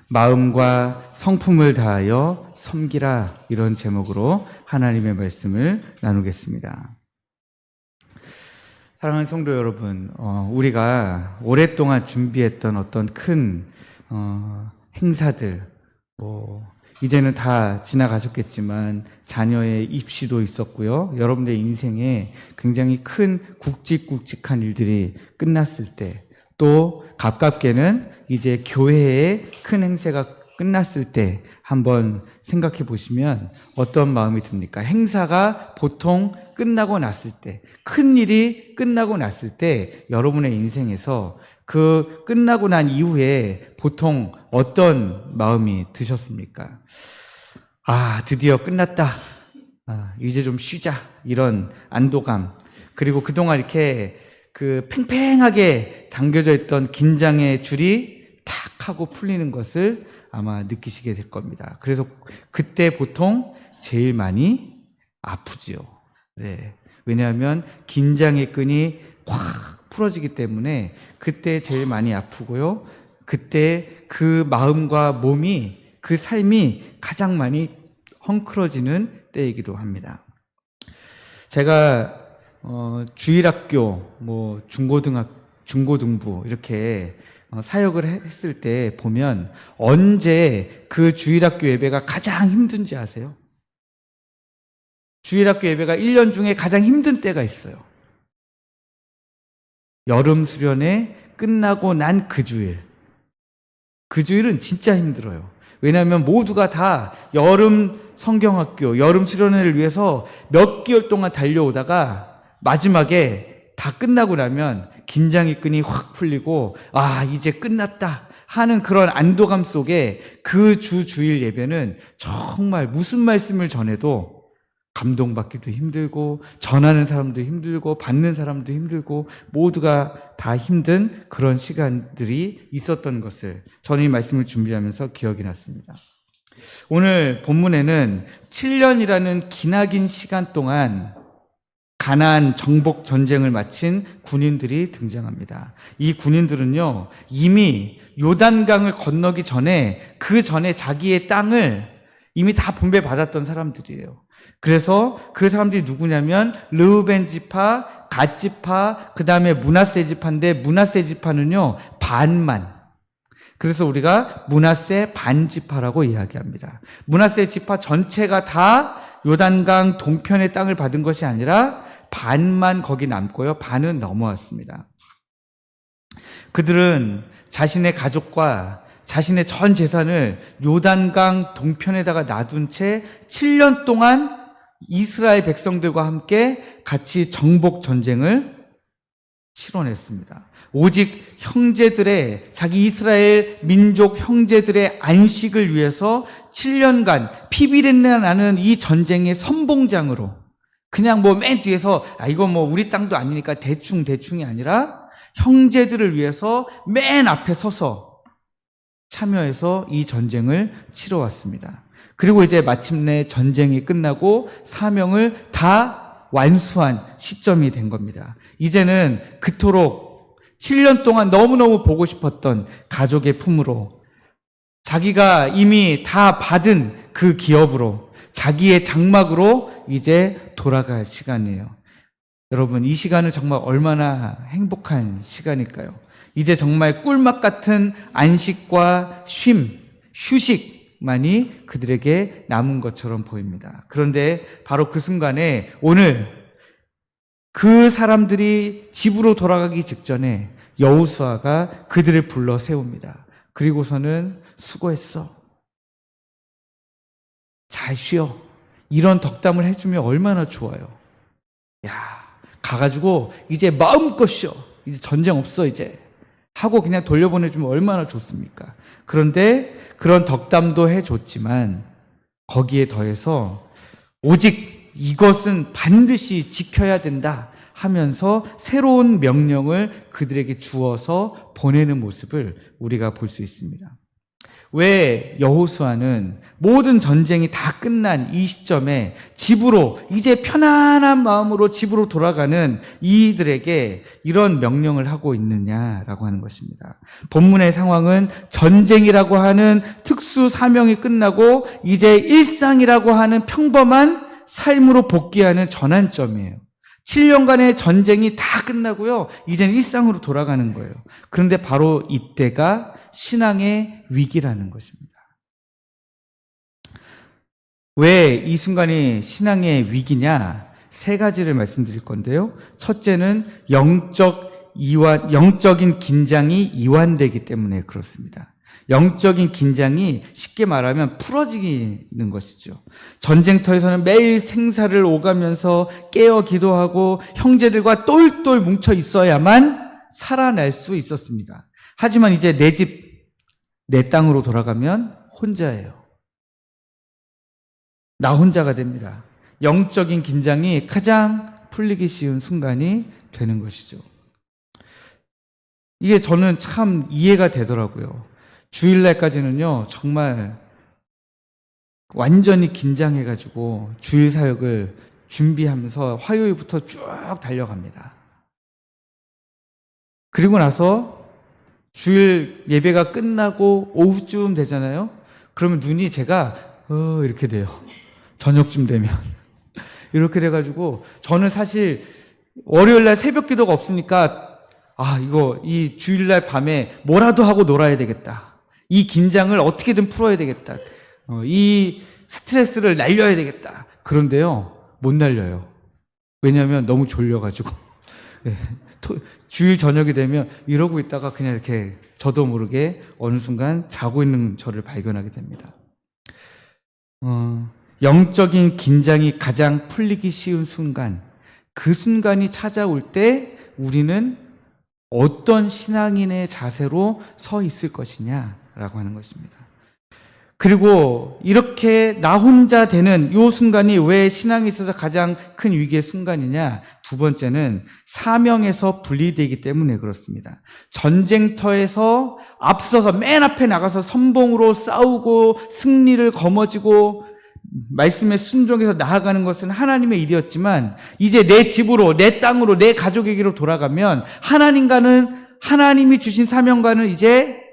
마음과 성품을 다하여 섬기라, 이런 제목으로 하나님의 말씀을 나누겠습니다. 사랑하는 성도 여러분, 우리가 오랫동안 준비했던 어떤 큰 행사들, 이제는 다 지나가셨겠지만 자녀의 입시도 있었고요. 여러분들의 인생에 굉장히 큰 굵직굵직한 일들이 끝났을 때, 또 가깝게는 이제 교회의 큰 행사가 끝났을 때 한번 생각해 보시면 어떤 마음이 듭니까? 행사가 보통 끝나고 났을 때, 큰 일이 끝나고 났을 때 여러분의 인생에서 그 끝나고 난 이후에 보통 어떤 마음이 드셨습니까? 드디어 끝났다. 이제 좀 쉬자. 이런 안도감. 그리고 그동안 이렇게 팽팽하게 당겨져 있던 긴장의 줄이 탁 하고 풀리는 것을 아마 느끼시게 될 겁니다. 그래서 그때 보통 제일 많이 아프지요. 네. 왜냐하면 긴장의 끈이 확 풀어지기 때문에 그때 제일 많이 아프고요. 그때 그 마음과 몸이, 그 삶이 가장 많이 헝클어지는 때이기도 합니다. 제가 주일학교, 중고등부 이렇게 사역을 했을 때 보면 언제 그 주일학교 예배가 가장 힘든지 아세요? 주일학교 예배가 1년 중에 가장 힘든 때가 있어요. 여름 수련회 끝나고 난 그 주일. 그 주일은 진짜 힘들어요. 왜냐하면 모두가 다 여름 성경학교, 여름 수련회를 위해서 몇 개월 동안 달려오다가 마지막에 다 끝나고 나면 긴장의 끈이 확 풀리고 이제 끝났다 하는 그런 안도감 속에 그 주일 예배는 정말 무슨 말씀을 전해도 감동받기도 힘들고, 전하는 사람도 힘들고, 받는 사람도 힘들고, 모두가 다 힘든 그런 시간들이 있었던 것을 저는 이 말씀을 준비하면서 기억이 났습니다. 오늘 본문에는 7년이라는 기나긴 시간 동안 가나안 정복 전쟁을 마친 군인들이 등장합니다. 이 군인들은요, 이미 요단강을 건너기 전에, 그 전에 자기의 땅을 이미 다 분배받았던 사람들이에요. 그래서 그 사람들이 누구냐면 르우벤 지파, 갓 지파, 그 다음에 므낫세 지파인데, 므낫세 지파는요 반만. 그래서 우리가 므낫세 반 지파라고 이야기합니다. 므낫세 지파 전체가 다 요단강 동편의 땅을 받은 것이 아니라 반만 거기 남고요, 반은 넘어왔습니다. 그들은 자신의 가족과 자신의 전 재산을 요단강 동편에다가 놔둔 채 7년 동안 이스라엘 백성들과 함께 같이 정복 전쟁을 치러냈습니다. 오직 형제들의, 자기 이스라엘 민족 형제들의 안식을 위해서 7년간 피비린내 나는 이 전쟁의 선봉장으로, 그냥 맨 뒤에서 이거 우리 땅도 아니니까 대충이 아니라 형제들을 위해서 맨 앞에 서서 참여해서 이 전쟁을 치러왔습니다. 그리고 이제 마침내 전쟁이 끝나고 사명을 다 완수한 시점이 된 겁니다. 이제는 그토록 7년 동안 너무너무 보고 싶었던 가족의 품으로, 자기가 이미 다 받은 그 기업으로, 자기의 장막으로 이제 돌아갈 시간이에요. 여러분, 이 시간은 정말 얼마나 행복한 시간일까요? 이제 정말 꿀맛 같은 안식과 휴식만이 그들에게 남은 것처럼 보입니다. 그런데 바로 그 순간에 오늘 그 사람들이 집으로 돌아가기 직전에 여호수아가 그들을 불러 세웁니다. 그리고서는 수고했어. 잘 쉬어. 이런 덕담을 해주면 얼마나 좋아요. 가가지고 이제 마음껏 쉬어. 이제 전쟁 없어 이제. 하고 그냥 돌려보내주면 얼마나 좋습니까? 그런데 그런 덕담도 해줬지만 거기에 더해서 오직 이것은 반드시 지켜야 된다 하면서 새로운 명령을 그들에게 주어서 보내는 모습을 우리가 볼 수 있습니다. 왜 여호수아는 모든 전쟁이 다 끝난 이 시점에 집으로, 이제 편안한 마음으로 집으로 돌아가는 이들에게 이런 명령을 하고 있느냐라고 하는 것입니다. 본문의 상황은 전쟁이라고 하는 특수 사명이 끝나고 이제 일상이라고 하는 평범한 삶으로 복귀하는 전환점이에요. 7년간의 전쟁이 다 끝나고요, 이제는 일상으로 돌아가는 거예요. 그런데 바로 이때가 신앙의 위기라는 것입니다. 왜 이 순간이 신앙의 위기냐? 세 가지를 말씀드릴 건데요. 첫째는 영적인 긴장이 이완되기 때문에 그렇습니다. 영적인 긴장이 쉽게 말하면 풀어지는 것이죠. 전쟁터에서는 매일 생사를 오가면서 깨어 기도하고 형제들과 똘똘 뭉쳐 있어야만 살아날 수 있었습니다. 하지만 이제 내 집, 내 땅으로 돌아가면 혼자예요. 나 혼자가 됩니다. 영적인 긴장이 가장 풀리기 쉬운 순간이 되는 것이죠. 이게 저는 참 이해가 되더라고요. 주일날까지는요, 정말 완전히 긴장해가지고 주일 사역을 준비하면서 화요일부터 쭉 달려갑니다. 그리고 나서 주일 예배가 끝나고 오후쯤 되잖아요. 그러면 눈이 제가 이렇게 돼요. 저녁쯤 되면 이렇게 돼가지고 저는 사실 월요일날 새벽 기도가 없으니까 이거 이 주일날 밤에 뭐라도 하고 놀아야 되겠다. 이 긴장을 어떻게든 풀어야 되겠다. 이 스트레스를 날려야 되겠다. 그런데요, 못 날려요. 왜냐하면 너무 졸려가지고. 네. 주일 저녁이 되면 이러고 있다가 그냥 이렇게 저도 모르게 어느 순간 자고 있는 저를 발견하게 됩니다. 영적인 긴장이 가장 풀리기 쉬운 순간, 그 순간이 찾아올 때 우리는 어떤 신앙인의 자세로 서 있을 것이냐라고 하는 것입니다. 그리고 이렇게 나 혼자 되는 이 순간이 왜 신앙에 있어서 가장 큰 위기의 순간이냐? 두 번째는 사명에서 분리되기 때문에 그렇습니다. 전쟁터에서 앞서서 맨 앞에 나가서 선봉으로 싸우고 승리를 거머쥐고 말씀에 순종해서 나아가는 것은 하나님의 일이었지만 이제 내 집으로, 내 땅으로, 내 가족에게로 돌아가면 하나님이 주신 사명과는 이제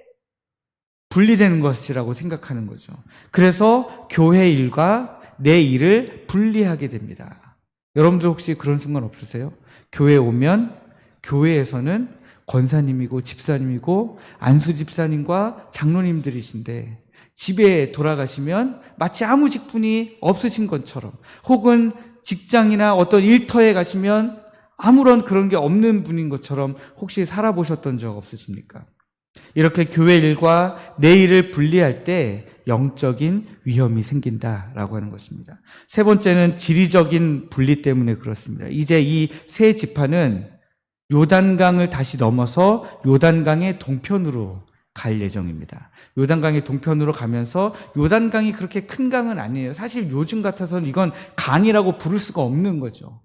분리되는 것이라고 생각하는 거죠. 그래서 교회 일과 내 일을 분리하게 됩니다. 여러분들 혹시 그런 순간 없으세요? 교회에 오면 교회에서는 권사님이고 집사님이고 안수 집사님과 장로님들이신데 집에 돌아가시면 마치 아무 직분이 없으신 것처럼, 혹은 직장이나 어떤 일터에 가시면 아무런 그런 게 없는 분인 것처럼 혹시 살아보셨던 적 없으십니까? 이렇게 교회 일과 내 일을 분리할 때 영적인 위험이 생긴다라고 하는 것입니다. 세 번째는 지리적인 분리 때문에 그렇습니다. 이제 이 세 지파는 요단강을 다시 넘어서 요단강의 동편으로 갈 예정입니다. 요단강의 동편으로 가면서, 요단강이 그렇게 큰 강은 아니에요. 사실 요즘 같아서는 이건 강이라고 부를 수가 없는 거죠.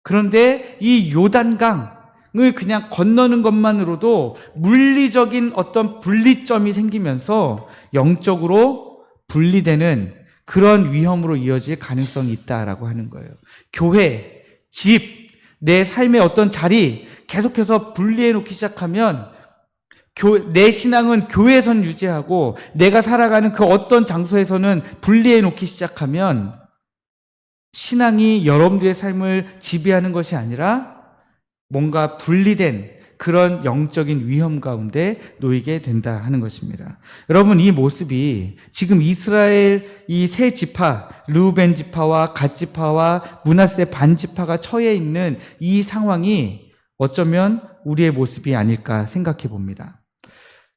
그런데 이 요단강을 그냥 건너는 것만으로도 물리적인 어떤 분리점이 생기면서 영적으로 분리되는 그런 위험으로 이어질 가능성이 있다라고 하는 거예요. 교회, 집, 내 삶의 어떤 자리 계속해서 분리해 놓기 시작하면 내 신앙은 교회에선 유지하고 내가 살아가는 그 어떤 장소에서는 분리해 놓기 시작하면 신앙이 여러분들의 삶을 지배하는 것이 아니라 뭔가 분리된 그런 영적인 위험 가운데 놓이게 된다 하는 것입니다. 여러분, 이 모습이 지금 이스라엘 이 세 지파, 르우벤 지파와 갓 지파와 므낫세 반 지파가 처해 있는 이 상황이 어쩌면 우리의 모습이 아닐까 생각해 봅니다.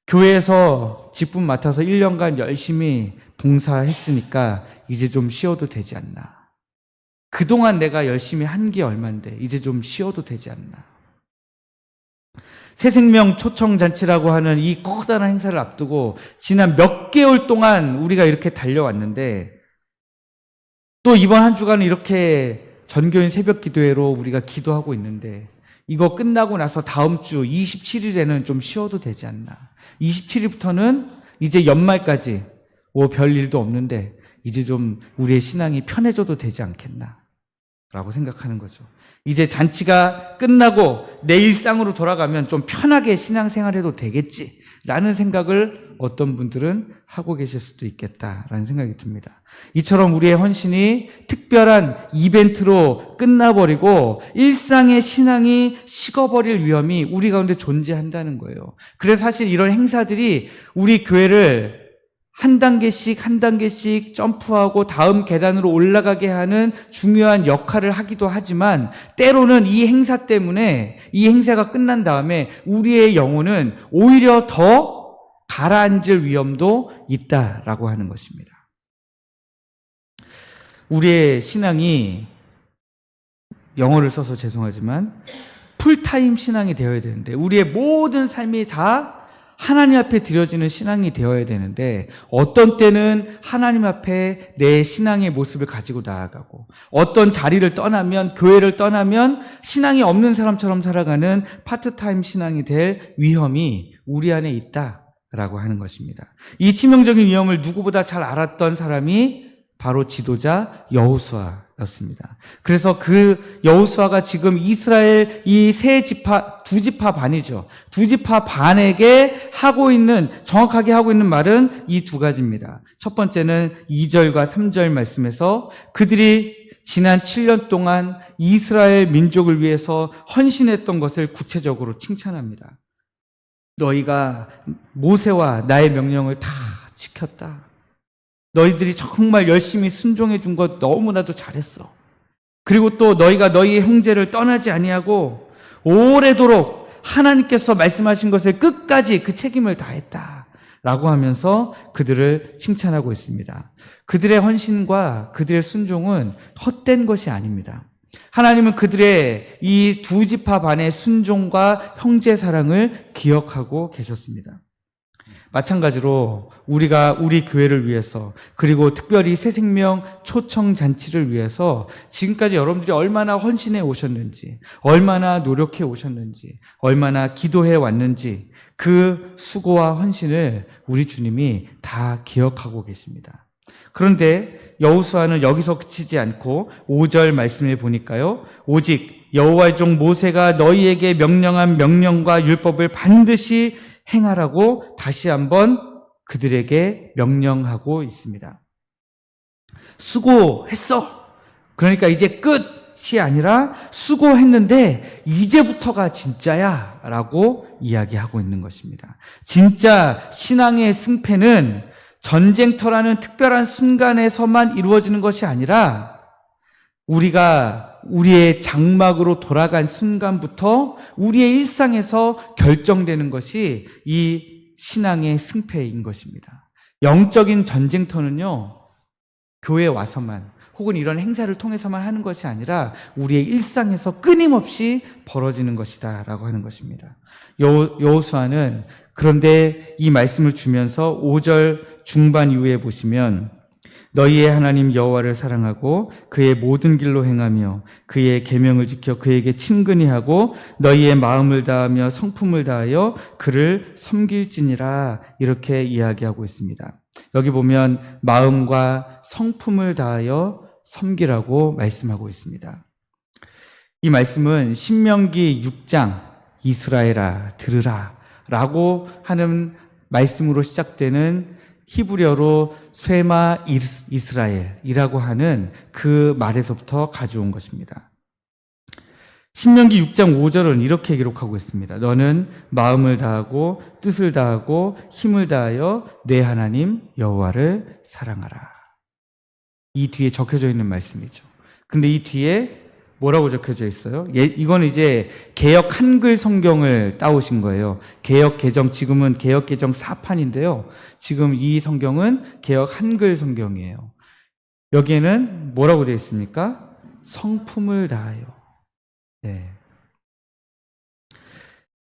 교회에서 직분 맡아서 1년간 열심히 봉사했으니까 이제 좀 쉬어도 되지 않나. 그동안 내가 열심히 한 게 얼만데 이제 좀 쉬어도 되지 않나. 새생명 초청잔치라고 하는 이 커다란 행사를 앞두고 지난 몇 개월 동안 우리가 이렇게 달려왔는데, 또 이번 한 주간은 이렇게 전교인 새벽 기도회로 우리가 기도하고 있는데, 이거 끝나고 나서 다음 주 27일에는 좀 쉬어도 되지 않나. 27일부터는 이제 연말까지 별일도 없는데 이제 좀 우리의 신앙이 편해져도 되지 않겠나 라고 생각하는 거죠. 이제 잔치가 끝나고 내 일상으로 돌아가면 좀 편하게 신앙생활해도 되겠지 라는 생각을 어떤 분들은 하고 계실 수도 있겠다라는 생각이 듭니다. 이처럼 우리의 헌신이 특별한 이벤트로 끝나버리고 일상의 신앙이 식어버릴 위험이 우리 가운데 존재한다는 거예요. 그래서 사실 이런 행사들이 우리 교회를 한 단계씩 점프하고 다음 계단으로 올라가게 하는 중요한 역할을 하기도 하지만 때로는 이 행사 때문에 이 행사가 끝난 다음에 우리의 영혼은 오히려 더 가라앉을 위험도 있다라고 하는 것입니다. 우리의 신앙이 영어를 써서 죄송하지만 풀타임 신앙이 되어야 되는데 우리의 모든 삶이 다 하나님 앞에 드려지는 신앙이 되어야 되는데 어떤 때는 하나님 앞에 내 신앙의 모습을 가지고 나아가고 어떤 자리를 떠나면 교회를 떠나면 신앙이 없는 사람처럼 살아가는 파트타임 신앙이 될 위험이 우리 안에 있다라고 하는 것입니다. 이 치명적인 위험을 누구보다 잘 알았던 사람이 바로 지도자 여호수아였습니다. 그래서 그 여호수아가 지금 이스라엘 이 두 지파 반이죠. 두 지파 반에게 정확하게 하고 있는 말은 이 두 가지입니다. 첫 번째는 2절과 3절 말씀에서 그들이 지난 7년 동안 이스라엘 민족을 위해서 헌신했던 것을 구체적으로 칭찬합니다. 너희가 모세와 나의 명령을 다 지켰다. 너희들이 정말 열심히 순종해 준 것 너무나도 잘했어. 그리고 또 너희가 너희의 형제를 떠나지 아니하고 오래도록 하나님께서 말씀하신 것을 끝까지 그 책임을 다했다 라고 하면서 그들을 칭찬하고 있습니다. 그들의 헌신과 그들의 순종은 헛된 것이 아닙니다. 하나님은 그들의 이 두 지파 반의 순종과 형제 사랑을 기억하고 계셨습니다. 마찬가지로 우리가 우리 교회를 위해서 그리고 특별히 새생명 초청 잔치를 위해서 지금까지 여러분들이 얼마나 헌신해 오셨는지, 얼마나 노력해 오셨는지, 얼마나 기도해 왔는지 그 수고와 헌신을 우리 주님이 다 기억하고 계십니다. 그런데 여호수아는 여기서 그치지 않고 5절 말씀을 보니까요. 오직 여호와의 종 모세가 너희에게 명령한 명령과 율법을 반드시 행하라고 다시 한번 그들에게 명령하고 있습니다. 수고했어. 그러니까 이제 끝이 아니라 수고했는데 이제부터가 진짜야 라고 이야기하고 있는 것입니다. 진짜 신앙의 승패는 전쟁터라는 특별한 순간에서만 이루어지는 것이 아니라 우리가 우리의 장막으로 돌아간 순간부터 우리의 일상에서 결정되는 것이 이 신앙의 승패인 것입니다. 영적인 전쟁터는요, 교회에 와서만 혹은 이런 행사를 통해서만 하는 것이 아니라 우리의 일상에서 끊임없이 벌어지는 것이다 라고 하는 것입니다. 여호수아는 그런데 이 말씀을 주면서 5절 중반 이후에 보시면 너희의 하나님 여호와를 사랑하고 그의 모든 길로 행하며 그의 계명을 지켜 그에게 친근히 하고 너희의 마음을 다하며 성품을 다하여 그를 섬길지니라 이렇게 이야기하고 있습니다. 여기 보면 마음과 성품을 다하여 섬기라고 말씀하고 있습니다. 이 말씀은 신명기 6장 이스라엘아 들으라 라고 하는 말씀으로 시작되는 히브리어로 쉐마 이스라엘이라고 하는 그 말에서부터 가져온 것입니다. 신명기 6장 5절은 이렇게 기록하고 있습니다. 너는 마음을 다하고 뜻을 다하고 힘을 다하여 내 하나님 여호와를 사랑하라. 이 뒤에 적혀져 있는 말씀이죠. 근데 이 뒤에 뭐라고 적혀져 있어요? 이거는 이제 개역 한글 성경을 따오신 거예요. 개역 개정, 지금은 개역 개정 4판인데요. 지금 이 성경은 개역 한글 성경이에요. 여기에는 뭐라고 되어 있습니까? 성품을 다하여. 네.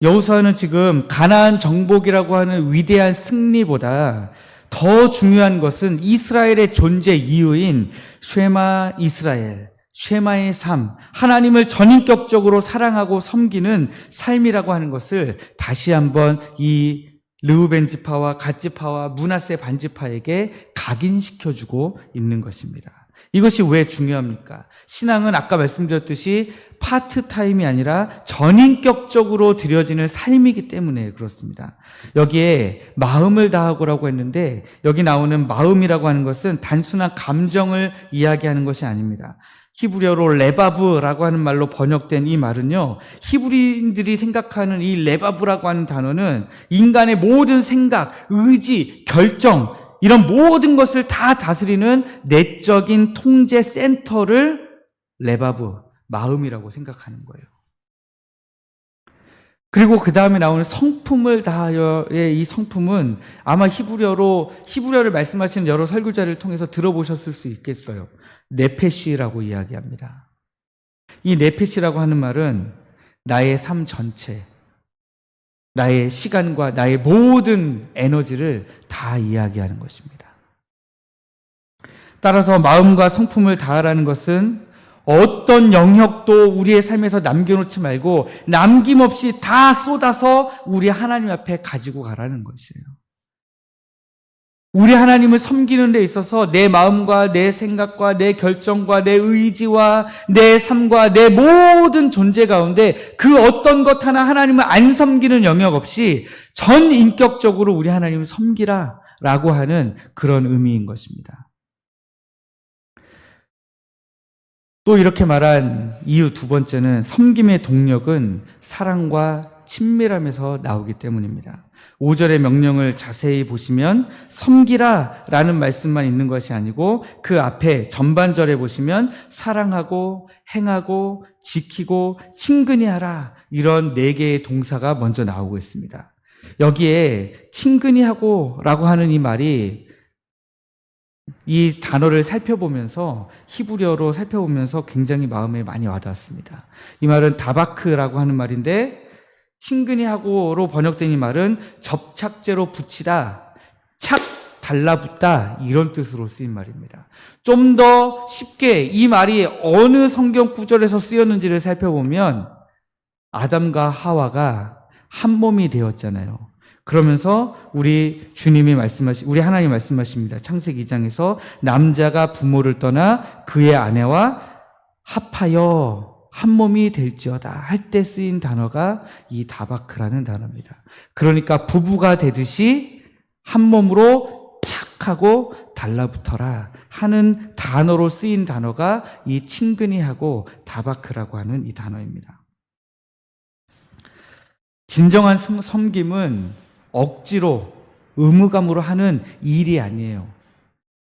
여호수아는 지금 가나안 정복이라고 하는 위대한 승리보다 더 중요한 것은 이스라엘의 존재 이유인 쉐마 이스라엘, 쉐마의 삶, 하나님을 전인격적으로 사랑하고 섬기는 삶이라고 하는 것을 다시 한번 이 르우벤 지파와 갓 지파와 므낫세 반 지파에게 각인시켜주고 있는 것입니다. 이것이 왜 중요합니까? 신앙은 아까 말씀드렸듯이 파트타임이 아니라 전인격적으로 드려지는 삶이기 때문에 그렇습니다. 여기에 마음을 다하고라고 했는데 여기 나오는 마음이라고 하는 것은 단순한 감정을 이야기하는 것이 아닙니다. 히브리어로 레바브라고 하는 말로 번역된 이 말은요, 히브리인들이 생각하는 이 레바브라고 하는 단어는 인간의 모든 생각, 의지, 결정, 이런 모든 것을 다 다스리는 내적인 통제 센터를 레바브, 마음이라고 생각하는 거예요. 그리고 그 다음에 나오는 성품을 다하여의 이 성품은 아마 히브리어를 말씀하시는 여러 설교자를 통해서 들어보셨을 수 있겠어요. 네페시라고 이야기합니다. 이 네페시라고 하는 말은 나의 삶 전체, 나의 시간과 나의 모든 에너지를 다 이야기하는 것입니다. 따라서 마음과 성품을 다하라는 것은 어떤 영역도 우리의 삶에서 남겨놓지 말고 남김없이 다 쏟아서 우리 하나님 앞에 가지고 가라는 것이에요. 우리 하나님을 섬기는 데 있어서 내 마음과 내 생각과 내 결정과 내 의지와 내 삶과 내 모든 존재 가운데 그 어떤 것 하나 하나님을 안 섬기는 영역 없이 전 인격적으로 우리 하나님을 섬기라 라고 하는 그런 의미인 것입니다. 또 이렇게 말한 이유 두 번째는 섬김의 동력은 사랑과 친밀함에서 나오기 때문입니다. 5절의 명령을 자세히 보시면 섬기라 라는 말씀만 있는 것이 아니고 그 앞에 전반절에 보시면 사랑하고 행하고 지키고 친근히 하라 이런 4개의 동사가 먼저 나오고 있습니다. 여기에 친근히 하고 라고 하는 이 말이 이 단어를 살펴보면서 히브리어로 살펴보면서 굉장히 마음에 많이 와닿았습니다. 이 말은 다바크라고 하는 말인데 친근히 하고로 번역된 이 말은 접착제로 붙이다, 착 달라붙다 이런 뜻으로 쓰인 말입니다. 좀 더 쉽게 이 말이 어느 성경 구절에서 쓰였는지를 살펴보면 아담과 하와가 한 몸이 되었잖아요. 그러면서 우리 하나님 말씀하십니다. 창세기 2장에서 남자가 부모를 떠나 그의 아내와 합하여 한 몸이 될지어다 할 때 쓰인 단어가 이 다바크라는 단어입니다. 그러니까 부부가 되듯이 한 몸으로 착 하고 달라붙어라 하는 단어로 쓰인 단어가 이 친근히 하고 다바크라고 하는 이 단어입니다. 진정한 섬김은 억지로 의무감으로 하는 일이 아니에요.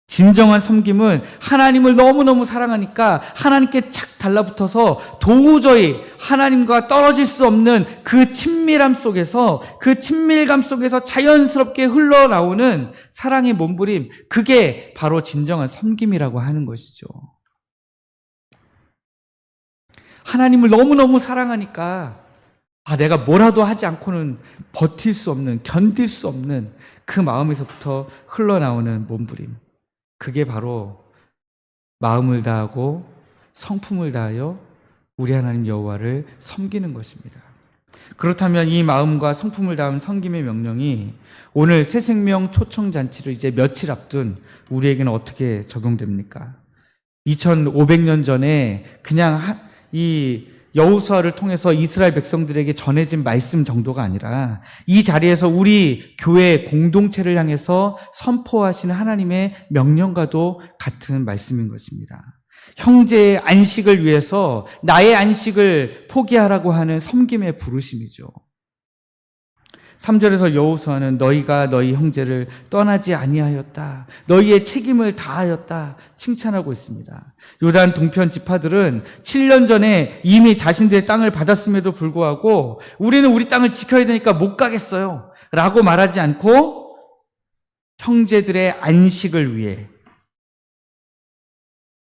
진정한 섬김은 하나님을 너무너무 사랑하니까 하나님께 착 달라붙어서 도저히 하나님과 떨어질 수 없는 그 친밀함 속에서 그 친밀감 속에서 자연스럽게 흘러나오는 사랑의 몸부림, 그게 바로 진정한 섬김이라고 하는 것이죠. 하나님을 너무너무 사랑하니까 내가 뭐라도 하지 않고는 버틸 수 없는, 견딜 수 없는 그 마음에서부터 흘러나오는 몸부림. 그게 바로 마음을 다하고 성품을 다하여 우리 하나님 여호와를 섬기는 것입니다. 그렇다면 이 마음과 성품을 다한 섬김의 명령이 오늘 새 생명 초청잔치를 이제 며칠 앞둔 우리에게는 어떻게 적용됩니까? 2500년 전에 그냥 이 여호수아를 통해서 이스라엘 백성들에게 전해진 말씀 정도가 아니라 이 자리에서 우리 교회 공동체를 향해서 선포하시는 하나님의 명령과도 같은 말씀인 것입니다. 형제의 안식을 위해서 나의 안식을 포기하라고 하는 섬김의 부르심이죠. 3절에서 여호수아는 너희가 너희 형제를 떠나지 아니하였다, 너희의 책임을 다하였다 칭찬하고 있습니다. 요단 동편 지파들은 7년 전에 이미 자신들의 땅을 받았음에도 불구하고 우리는 우리 땅을 지켜야 되니까 못 가겠어요 라고 말하지 않고 형제들의 안식을 위해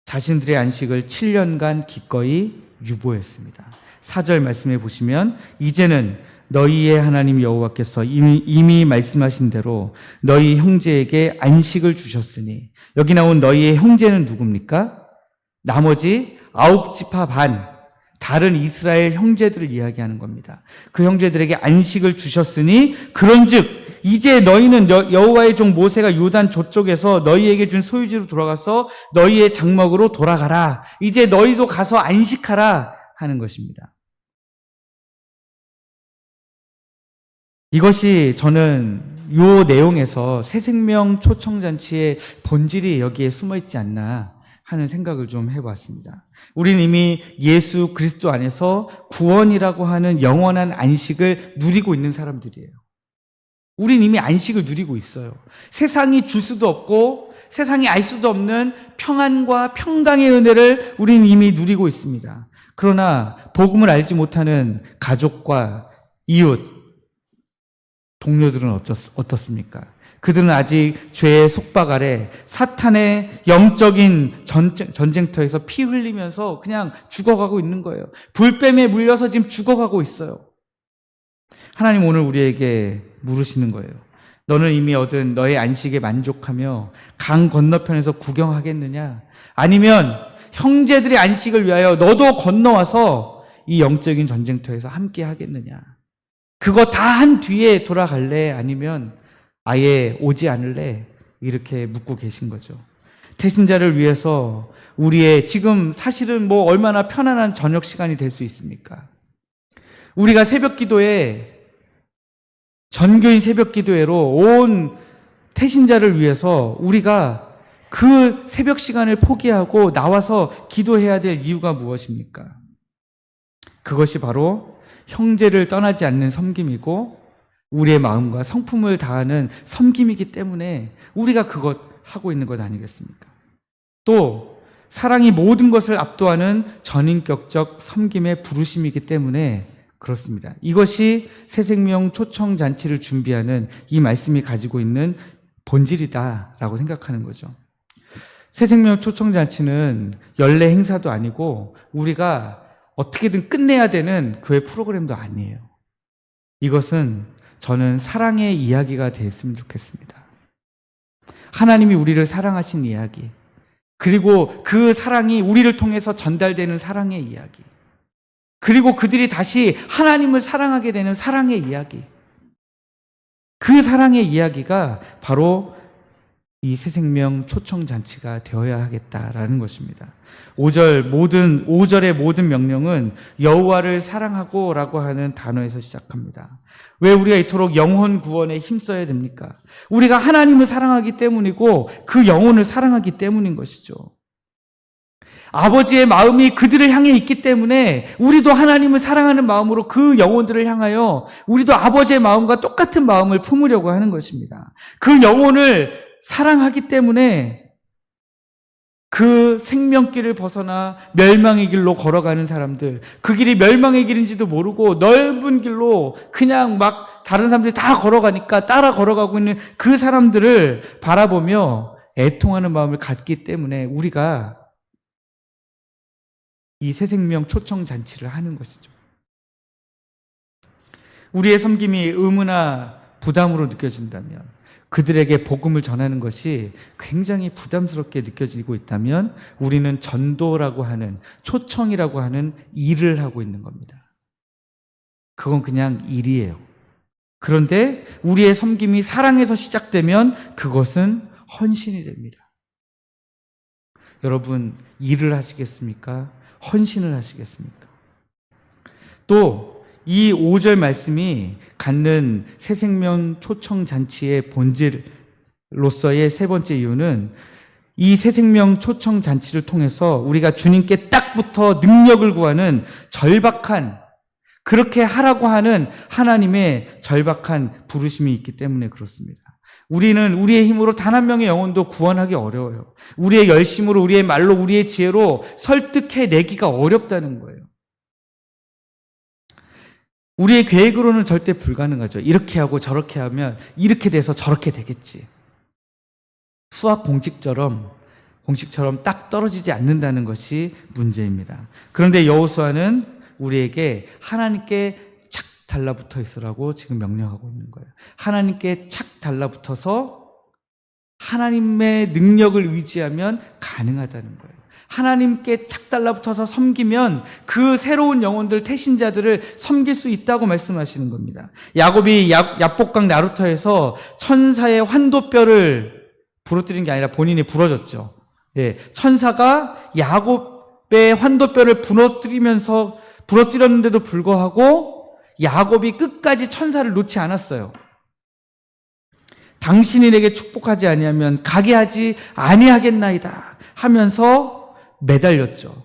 자신들의 안식을 7년간 기꺼이 유보했습니다. 4절 말씀해 보시면 이제는 너희의 하나님 여호와께서 이미 말씀하신 대로 너희 형제에게 안식을 주셨으니, 여기 나온 너희의 형제는 누굽니까? 나머지 9지파 반, 다른 이스라엘 형제들을 이야기하는 겁니다. 그 형제들에게 안식을 주셨으니 그런즉 이제 너희는 여호와의 종 모세가 요단 저쪽에서 너희에게 준 소유지로 돌아가서 너희의 장막으로 돌아가라. 이제 너희도 가서 안식하라 하는 것입니다. 이것이 저는 요 내용에서 새생명 초청잔치의 본질이 여기에 숨어 있지 않나 하는 생각을 좀 해봤습니다. 우리는 이미 예수 그리스도 안에서 구원이라고 하는 영원한 안식을 누리고 있는 사람들이에요. 우린 이미 안식을 누리고 있어요. 세상이 줄 수도 없고 세상이 알 수도 없는 평안과 평강의 은혜를 우린 이미 누리고 있습니다. 그러나 복음을 알지 못하는 가족과 이웃, 동료들은 어떻습니까? 그들은 아직 죄의 속박 아래 사탄의 영적인 전쟁터에서 피 흘리면서 그냥 죽어가고 있는 거예요. 불뱀에 물려서 지금 죽어가고 있어요. 하나님 오늘 우리에게 물으시는 거예요. 너는 이미 얻은 너의 안식에 만족하며 강 건너편에서 구경하겠느냐? 아니면 형제들의 안식을 위하여 너도 건너와서 이 영적인 전쟁터에서 함께 하겠느냐? 그거 다 한 뒤에 돌아갈래? 아니면 아예 오지 않을래? 이렇게 묻고 계신 거죠. 태신자를 위해서 우리의 지금 사실은 뭐 얼마나 편안한 저녁 시간이 될 수 있습니까? 우리가 새벽 기도에 전교인 새벽 기도회로 온 태신자를 위해서 우리가 그 새벽 시간을 포기하고 나와서 기도해야 될 이유가 무엇입니까? 그것이 바로 형제를 떠나지 않는 섬김이고 우리의 마음과 성품을 다하는 섬김이기 때문에 우리가 그것 하고 있는 것 아니겠습니까? 또 사랑이 모든 것을 압도하는 전인격적 섬김의 부르심이기 때문에 그렇습니다. 이것이 새생명 초청잔치를 준비하는 이 말씀이 가지고 있는 본질이다라고 생각하는 거죠. 새생명 초청잔치는 연례 행사도 아니고 우리가 어떻게든 끝내야 되는 교회 프로그램도 아니에요. 이것은 저는 사랑의 이야기가 됐으면 좋겠습니다. 하나님이 우리를 사랑하신 이야기, 그리고 그 사랑이 우리를 통해서 전달되는 사랑의 이야기, 그리고 그들이 다시 하나님을 사랑하게 되는 사랑의 이야기, 그 사랑의 이야기가 바로 이 새생명 초청잔치가 되어야 하겠다라는 것입니다. 5절의 모든 명령은 여호와를 사랑하고 라고 하는 단어에서 시작합니다. 왜 우리가 이토록 영혼 구원에 힘써야 됩니까? 우리가 하나님을 사랑하기 때문이고 그 영혼을 사랑하기 때문인 것이죠. 아버지의 마음이 그들을 향해 있기 때문에 우리도 하나님을 사랑하는 마음으로 그 영혼들을 향하여 우리도 아버지의 마음과 똑같은 마음을 품으려고 하는 것입니다. 그 영혼을 사랑하기 때문에 그 생명길을 벗어나 멸망의 길로 걸어가는 사람들, 그 길이 멸망의 길인지도 모르고 넓은 길로 그냥 막 다른 사람들이 다 걸어가니까 따라 걸어가고 있는 그 사람들을 바라보며 애통하는 마음을 갖기 때문에 우리가 이 새생명 초청잔치를 하는 것이죠. 우리의 섬김이 의무나 부담으로 느껴진다면, 그들에게 복음을 전하는 것이 굉장히 부담스럽게 느껴지고 있다면 우리는 전도라고 하는, 초청이라고 하는 일을 하고 있는 겁니다. 그건 그냥 일이에요. 그런데 우리의 섬김이 사랑에서 시작되면 그것은 헌신이 됩니다. 여러분, 일을 하시겠습니까? 헌신을 하시겠습니까? 또 이 5절 말씀이 갖는 새생명 초청잔치의 본질로서의 세 번째 이유는 이 새생명 초청잔치를 통해서 우리가 주님께 딱 붙어 능력을 구하는 절박한, 그렇게 하라고 하는 하나님의 절박한 부르심이 있기 때문에 그렇습니다. 우리는 우리의 힘으로 단 한 명의 영혼도 구원하기 어려워요. 우리의 열심으로, 우리의 말로, 우리의 지혜로 설득해내기가 어렵다는 거예요. 우리의 계획으로는 절대 불가능하죠. 이렇게 하고 저렇게 하면 이렇게 돼서 저렇게 되겠지. 수학 공식처럼 딱 떨어지지 않는다는 것이 문제입니다. 그런데 여호수아는 우리에게 하나님께 착 달라붙어 있으라고 지금 명령하고 있는 거예요. 하나님께 착 달라붙어서 하나님의 능력을 의지하면 가능하다는 거예요. 하나님께 착 달라붙어서 섬기면 그 새로운 영혼들, 태신자들을 섬길 수 있다고 말씀하시는 겁니다. 야곱이 야복강 나루터에서 천사의 환도뼈를 부러뜨린 게 아니라 본인이 부러졌죠. 예, 천사가 야곱의 환도뼈를 부러뜨렸는데도 불구하고 야곱이 끝까지 천사를 놓지 않았어요. 당신이 내게 축복하지 아니하면 가게 하지 아니하겠나이다 하면서 매달렸죠.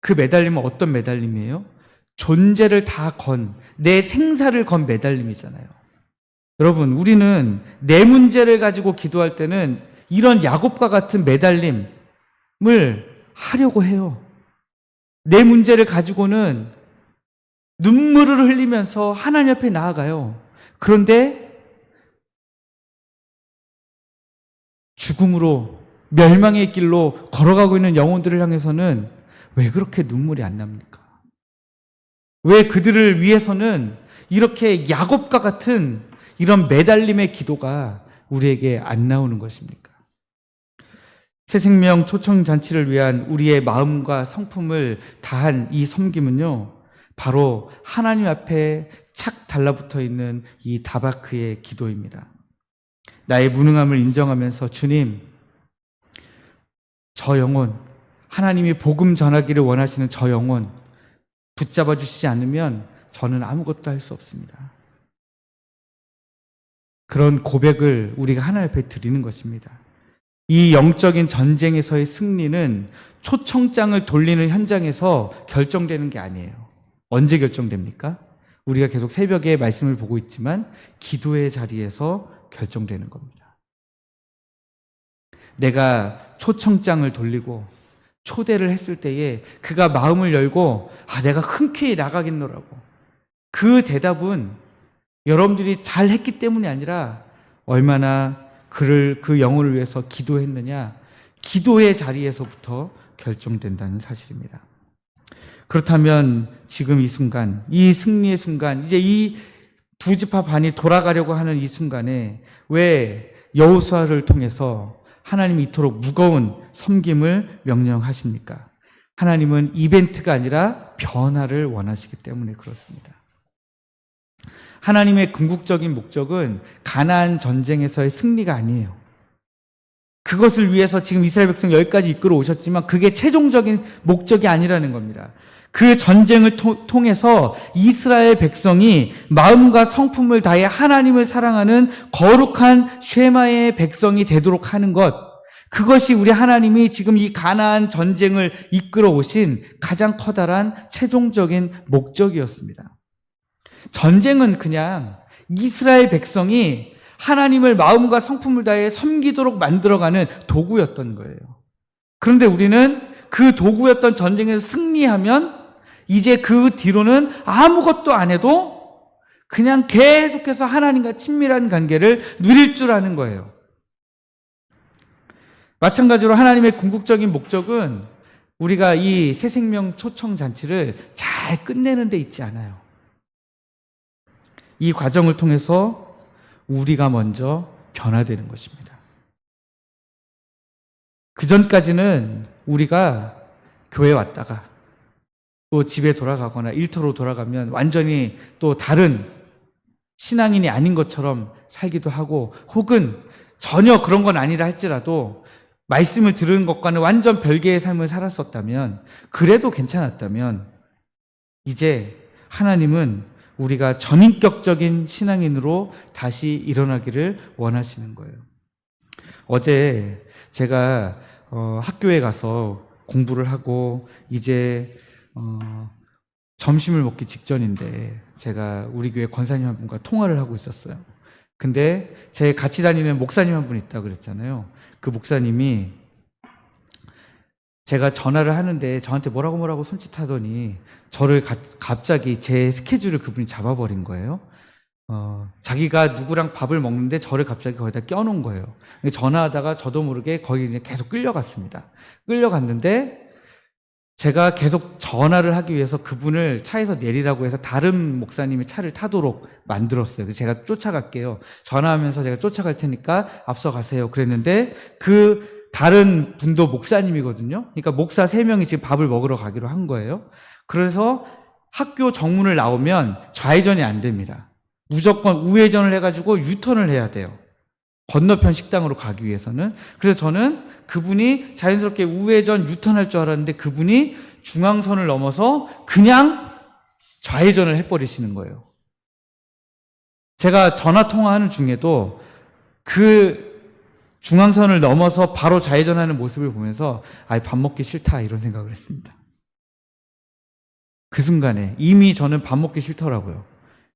그 매달림은 어떤 매달림이에요? 존재를 다 건, 내 생사를 건 매달림이잖아요. 여러분, 우리는 내 문제를 가지고 기도할 때는 이런 야곱과 같은 매달림을 하려고 해요. 내 문제를 가지고는 눈물을 흘리면서 하나님 앞에 나아가요. 그런데 죽음으로, 멸망의 길로 걸어가고 있는 영혼들을 향해서는 왜 그렇게 눈물이 안 납니까? 왜 그들을 위해서는 이렇게 야곱과 같은 이런 매달림의 기도가 우리에게 안 나오는 것입니까? 새생명 초청잔치를 위한 우리의 마음과 성품을 다한 이 섬김은요, 바로 하나님 앞에 착 달라붙어 있는 이 다바크의 기도입니다. 나의 무능함을 인정하면서 주님, 저 영혼, 하나님이 복음 전하기를 원하시는 저 영혼 붙잡아 주시지 않으면 저는 아무것도 할 수 없습니다. 그런 고백을 우리가 하나님 앞에 드리는 것입니다. 이 영적인 전쟁에서의 승리는 초청장을 돌리는 현장에서 결정되는 게 아니에요. 언제 결정됩니까? 우리가 계속 새벽에 말씀을 보고 있지만 기도의 자리에서 결정되는 겁니다. 내가 초청장을 돌리고 초대를 했을 때에 그가 마음을 열고 내가 흔쾌히 나가겠노라고, 그 대답은 여러분들이 잘 했기 때문이 아니라 얼마나 그 영혼을 위해서 기도했느냐, 기도의 자리에서부터 결정된다는 사실입니다. 그렇다면 지금 이 순간, 이 승리의 순간, 이제 이 두 지파 반이 돌아가려고 하는 이 순간에 왜 여호수아를 통해서 하나님이 이토록 무거운 섬김을 명령하십니까? 하나님은 이벤트가 아니라 변화를 원하시기 때문에 그렇습니다. 하나님의 궁극적인 목적은 가나안 전쟁에서의 승리가 아니에요. 그것을 위해서 지금 이스라엘 백성 여기까지 이끌어 오셨지만 그게 최종적인 목적이 아니라는 겁니다. 그 전쟁을 통해서 이스라엘 백성이 마음과 성품을 다해 하나님을 사랑하는 거룩한 쉐마의 백성이 되도록 하는 것, 그것이 우리 하나님이 지금 이 가나안 전쟁을 이끌어 오신 가장 커다란 최종적인 목적이었습니다. 전쟁은 그냥 이스라엘 백성이 하나님을 마음과 성품을 다해 섬기도록 만들어가는 도구였던 거예요. 그런데 우리는 그 도구였던 전쟁에서 승리하면 이제 그 뒤로는 아무것도 안 해도 그냥 계속해서 하나님과 친밀한 관계를 누릴 줄 아는 거예요. 마찬가지로 하나님의 궁극적인 목적은 우리가 이 새생명 초청 잔치를 잘 끝내는 데 있지 않아요. 이 과정을 통해서 우리가 먼저 변화되는 것입니다. 그 전까지는 우리가 교회 왔다가 또 집에 돌아가거나 일터로 돌아가면 완전히 또 다른 신앙인이 아닌 것처럼 살기도 하고, 혹은 전혀 그런 건 아니라 할지라도 말씀을 들은 것과는 완전 별개의 삶을 살았었다면, 그래도 괜찮았다면, 이제 하나님은 우리가 전인격적인 신앙인으로 다시 일어나기를 원하시는 거예요. 어제 제가 학교에 가서 공부를 하고 이제 점심을 먹기 직전인데 제가 우리 교회 권사님 한 분과 통화를 하고 있었어요. 근데 제 같이 다니는 목사님 한 분 있다고 그랬잖아요. 그 목사님이 제가 전화를 하는데 저한테 뭐라고 손짓하더니 저를 갑자기 제 스케줄을 그분이 잡아버린 거예요. 자기가 누구랑 밥을 먹는데 저를 갑자기 거기다 껴놓은 거예요. 전화하다가 저도 모르게 거기 이제 계속 끌려갔습니다. 끌려갔는데 제가 계속 전화를 하기 위해서 그분을 차에서 내리라고 해서 다른 목사님의 차를 타도록 만들었어요. 그래서 제가 쫓아갈게요. 전화하면서 제가 쫓아갈 테니까 앞서 가세요. 그랬는데 그 다른 분도 목사님이거든요. 그러니까 목사 3명이 지금 밥을 먹으러 가기로 한 거예요. 그래서 학교 정문을 나오면 좌회전이 안 됩니다. 무조건 우회전을 해가지고 유턴을 해야 돼요. 건너편 식당으로 가기 위해서는. 그래서 저는 그분이 자연스럽게 우회전 유턴할 줄 알았는데 그분이 중앙선을 넘어서 그냥 좌회전을 해버리시는 거예요. 제가 전화 통화하는 중에도 그 중앙선을 넘어서 바로 좌회전하는 모습을 보면서 밥 먹기 싫다 이런 생각을 했습니다. 그 순간에 이미 저는 밥 먹기 싫더라고요.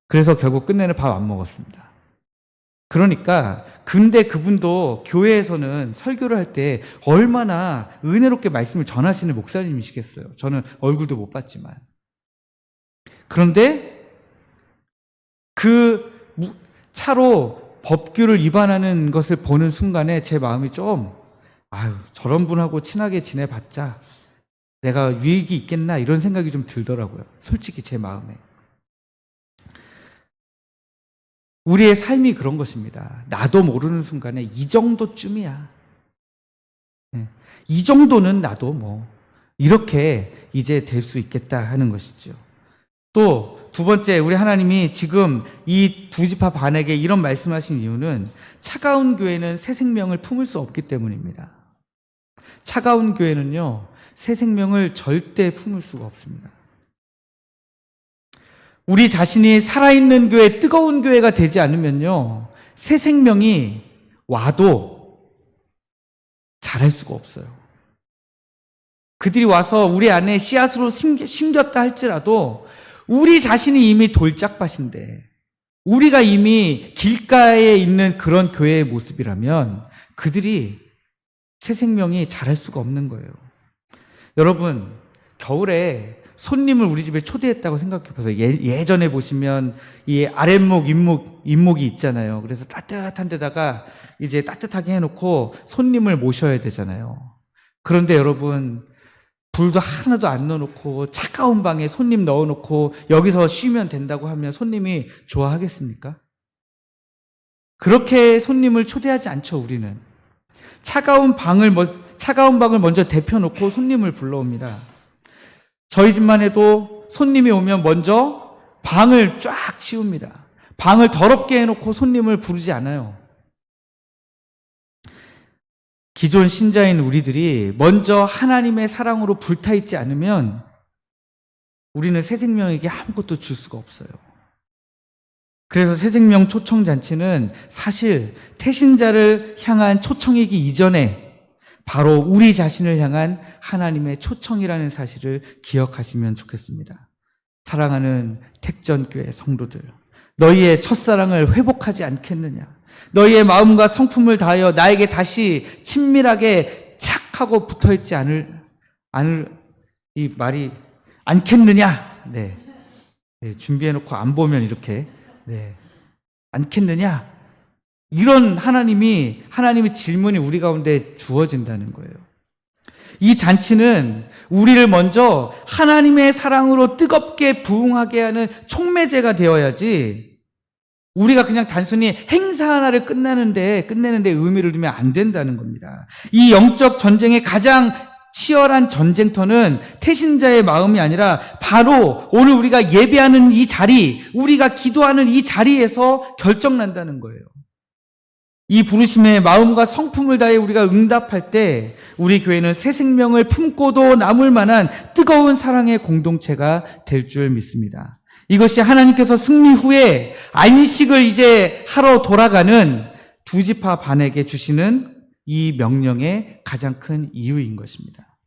그래서 결국 끝내는 밥 안 먹었습니다. 그러니까 근데 그분도 교회에서는 설교를 할 때 얼마나 은혜롭게 말씀을 전하시는 목사님이시겠어요. 저는 얼굴도 못 봤지만. 그런데 그 차로 법규를 위반하는 것을 보는 순간에 제 마음이 좀 저런 분하고 친하게 지내봤자 내가 유익이 있겠나 이런 생각이 좀 들더라고요. 솔직히 제 마음에. 우리의 삶이 그런 것입니다. 나도 모르는 순간에 이 정도쯤이야. 이 정도는 나도 이렇게 이제 될 수 있겠다 하는 것이죠. 또 두 번째, 우리 하나님이 지금 이 두 지파 반에게 이런 말씀하신 이유는 차가운 교회는 새 생명을 품을 수 없기 때문입니다. 차가운 교회는요, 새 생명을 절대 품을 수가 없습니다. 우리 자신이 살아있는 교회, 뜨거운 교회가 되지 않으면요, 새 생명이 와도 자랄 수가 없어요. 그들이 와서 우리 안에 씨앗으로 심겼다 할지라도 우리 자신이 이미 돌짝밭인데 우리가 이미 길가에 있는 그런 교회의 모습이라면 그들이 새 생명이 자랄 수가 없는 거예요. 여러분, 겨울에 손님을 우리 집에 초대했다고 생각해 보세요. 예전에 보시면 이 아랫목, 윗목이 있잖아요. 그래서 따뜻한 데다가 이제 따뜻하게 해놓고 손님을 모셔야 되잖아요. 그런데 여러분, 불도 하나도 안 넣어놓고 차가운 방에 손님 넣어놓고 여기서 쉬면 된다고 하면 손님이 좋아하겠습니까? 그렇게 손님을 초대하지 않죠, 우리는. 차가운 방을 먼저 데펴놓고 손님을 불러옵니다. 저희 집만 해도 손님이 오면 먼저 방을 쫙 치웁니다. 방을 더럽게 해놓고 손님을 부르지 않아요. 기존 신자인 우리들이 먼저 하나님의 사랑으로 불타있지 않으면 우리는 새 생명에게 아무것도 줄 수가 없어요. 그래서 새 생명 초청잔치는 사실 태신자를 향한 초청이기 이전에 바로 우리 자신을 향한 하나님의 초청이라는 사실을 기억하시면 좋겠습니다. 사랑하는 택전교회 성도들, 너희의 첫사랑을 회복하지 않겠느냐? 너희의 마음과 성품을 다하여 나에게 다시 친밀하게 착 하고 붙어있지 않을 이 말이 않겠느냐? 네, 준비해놓고 안 보면 이렇게 않겠느냐? 이런 하나님의 질문이 우리 가운데 주어진다는 거예요. 이 잔치는 우리를 먼저 하나님의 사랑으로 뜨겁게 부응하게 하는 촉매제가 되어야지 우리가 그냥 단순히 행사 하나를 끝내는데 의미를 두면 안 된다는 겁니다. 이 영적 전쟁의 가장 치열한 전쟁터는 태신자의 마음이 아니라 바로 오늘 우리가 예배하는 이 자리, 우리가 기도하는 이 자리에서 결정난다는 거예요. 이 부르심에 마음과 성품을 다해 우리가 응답할 때 우리 교회는 새 생명을 품고도 남을 만한 뜨거운 사랑의 공동체가 될 줄 믿습니다. 이것이 하나님께서 승리 후에 안식을 이제 하러 돌아가는 두 지파 반에게 주시는 이 명령의 가장 큰 이유인 것입니다.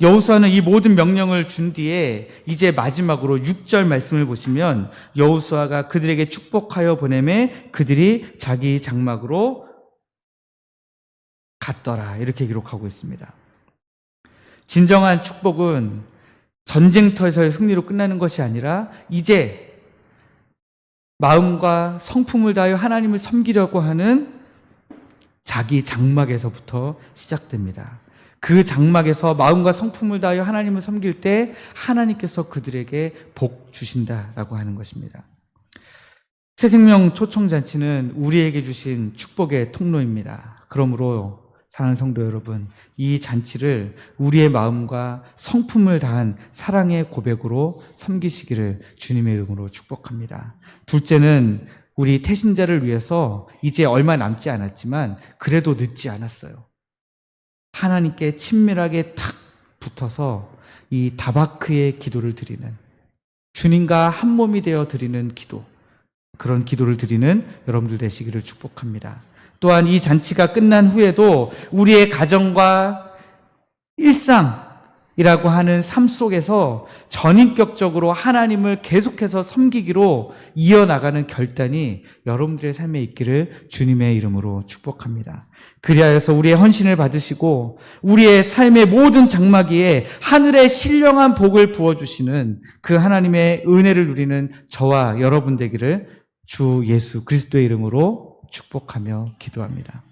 여호수아는 이 모든 명령을 준 뒤에 이제 마지막으로 6절 말씀을 보시면 여호수아가 그들에게 축복하여 보내매 그들이 자기 장막으로 갔더라 이렇게 기록하고 있습니다. 진정한 축복은 전쟁터에서의 승리로 끝나는 것이 아니라 이제 마음과 성품을 다하여 하나님을 섬기려고 하는 자기 장막에서부터 시작됩니다. 그 장막에서 마음과 성품을 다하여 하나님을 섬길 때 하나님께서 그들에게 복 주신다라고 하는 것입니다. 새생명 초청잔치는 우리에게 주신 축복의 통로입니다. 그러므로 사랑하는 성도 여러분, 이 잔치를 우리의 마음과 성품을 다한 사랑의 고백으로 섬기시기를 주님의 이름으로 축복합니다. 둘째는 우리 태신자를 위해서 이제 얼마 남지 않았지만 그래도 늦지 않았어요. 하나님께 친밀하게 탁 붙어서 이 다바크의 기도를 드리는, 주님과 한 몸이 되어 드리는 기도, 그런 기도를 드리는 여러분들 되시기를 축복합니다. 또한 이 잔치가 끝난 후에도 우리의 가정과 일상이라고 하는 삶 속에서 전인격적으로 하나님을 계속해서 섬기기로 이어나가는 결단이 여러분들의 삶에 있기를 주님의 이름으로 축복합니다. 그리하여서 우리의 헌신을 받으시고 우리의 삶의 모든 장막위에 하늘의 신령한 복을 부어주시는 그 하나님의 은혜를 누리는 저와 여러분 되기를 주 예수 그리스도의 이름으로 축복하며 기도합니다.